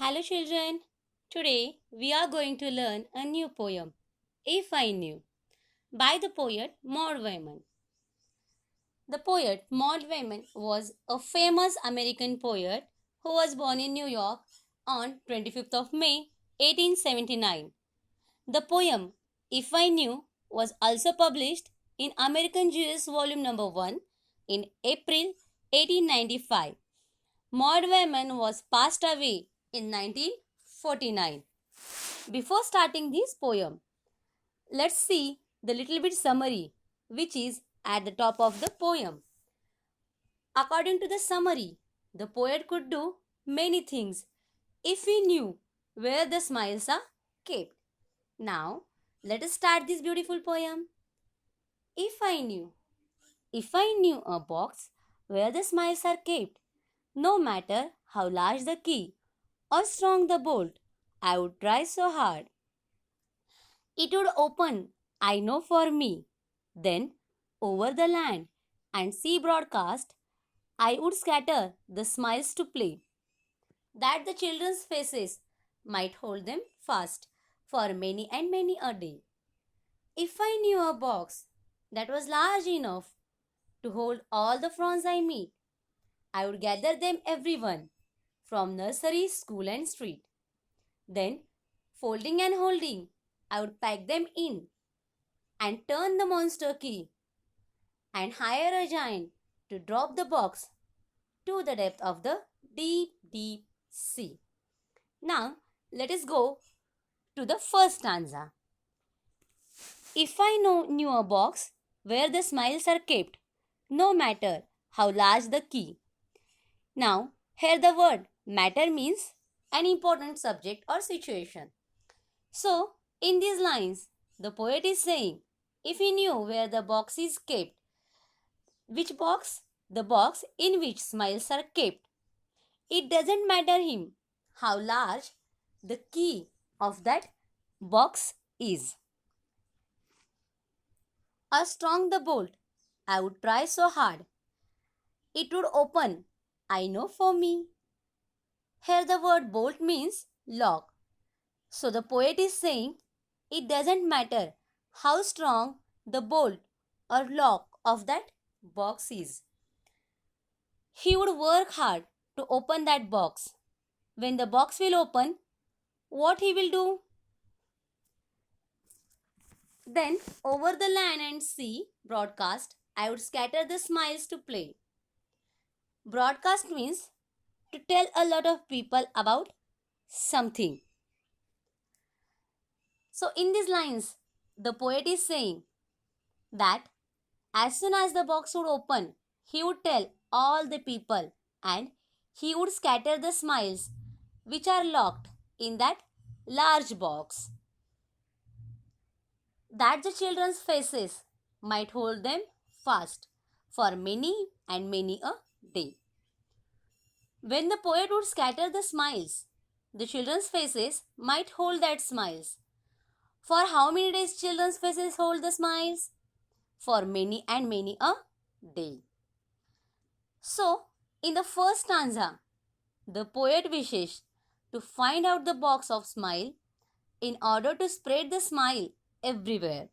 Hello, children. Today we are going to learn a new poem, If I Knew, by the poet Maud Wayman. The poet Maud Wayman was a famous American poet who was born in New York on 25th of May 1879. The poem If I Knew was also published in American Jewess Volume Number 1 in April 1895. Maud Wayman was passed away in 1949. Before starting this poem, let's see the little bit summary which is at the top of the poem. According to the summary, the poet could do many things if he knew where the smiles are kept. Now, let us start this beautiful poem. If I knew a box where the smiles are kept, no matter how large the key or strong the bolt, I would try so hard. It would open, I know for me. Then, over the land and sea broadcast, I would scatter the smiles to play, that the children's faces might hold them fast for many and many a day. If I knew a box that was large enough to hold all the fronds I meet, I would gather them everyone from nursery, school, and street. Then, folding and holding, I would pack them in and turn the monster key and hire a giant to drop the box to the depth of the deep, deep sea. Now, let us go to the first stanza. If I knew a box where the smiles are kept, no matter how large the key. Now, here the word matter means an important subject or situation. So, in these lines, the poet is saying, if he knew where the box is kept, which box? The box in which smiles are kept. It doesn't matter him how large the key of that box is. Or strong the bolt, I would try so hard. It would open, I know for me. Here the word bolt means lock. So the poet is saying, it doesn't matter how strong the bolt or lock of that box is. He would work hard to open that box. When the box will open, what he will do? Then, over the land and sea broadcast, I would scatter the smiles to play. Broadcast means to tell a lot of people about something. So, in these lines, the poet is saying that as soon as the box would open, he would tell all the people and he would scatter the smiles which are locked in that large box, that the children's faces might hold them fast for many and many a day. When the poet would scatter the smiles, the children's faces might hold that smiles. For how many days children's faces hold the smiles? For many and many a day. So, in the first stanza, the poet wishes to find out the box of smile in order to spread the smile everywhere.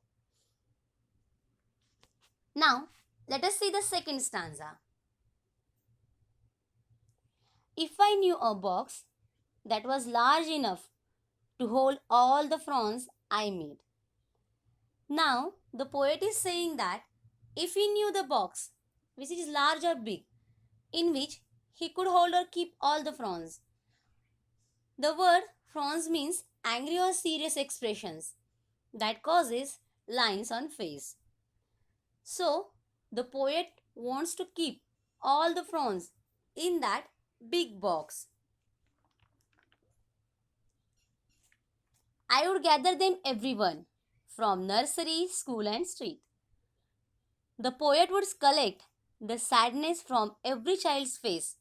Now, let us see the second stanza. If I knew a box that was large enough to hold all the fronds I made. Now, the poet is saying that if he knew the box, which is large or big, in which he could hold or keep all the fronds. The word frowns means angry or serious expressions that causes lines on face. So, the poet wants to keep all the frowns in that big box. I would gather them everyone from nursery, school and street. The poet would collect the sadness from every child's face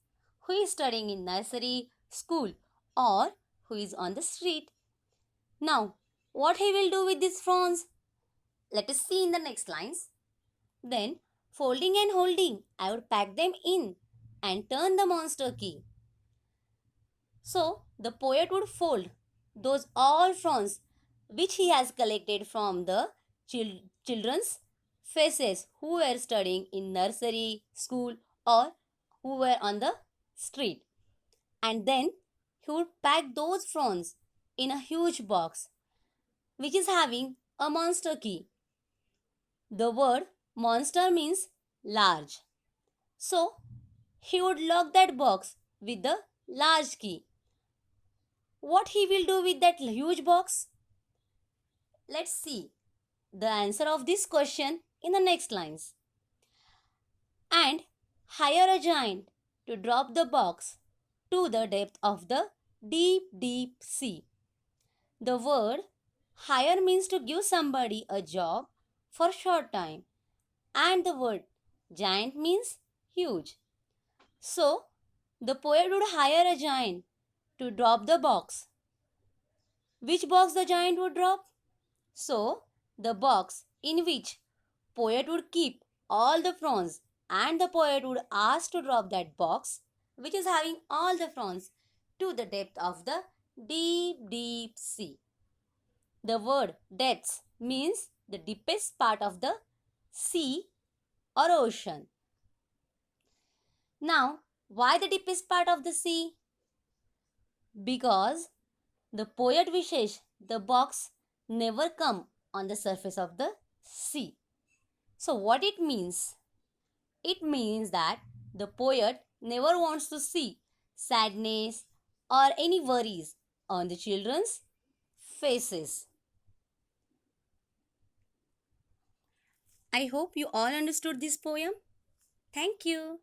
who is studying in nursery, school or who is on the street. Now, what he will do with these frowns? Let us see in the next lines. Then, folding and holding, I would pack them in and turn the monster key. So, the poet would fold those all fronds which he has collected from the children's faces who were studying in nursery, school, or who were on the street. And then he would pack those fronds in a huge box which is having a monster key. The word monster means large. So he would lock that box with the large key. What he will do with that huge box? Let's see the answer of this question in the next lines. And hire a giant to drop the box to the depth of the deep, deep sea. The word hire means to give somebody a job for a short time, and the word giant means huge. So, the poet would hire a giant to drop the box. Which box the giant would drop? So, the box in which poet would keep all the prawns, and the poet would ask to drop that box which is having all the prawns to the depth of the deep, deep sea. The word depths means the deepest part of the sea or ocean. Now, why the deepest part of the sea? Because the poet wishes the box never come on the surface of the sea. So what it means? It means that the poet never wants to see sadness or any worries on the children's faces. I hope you all understood this poem. Thank you.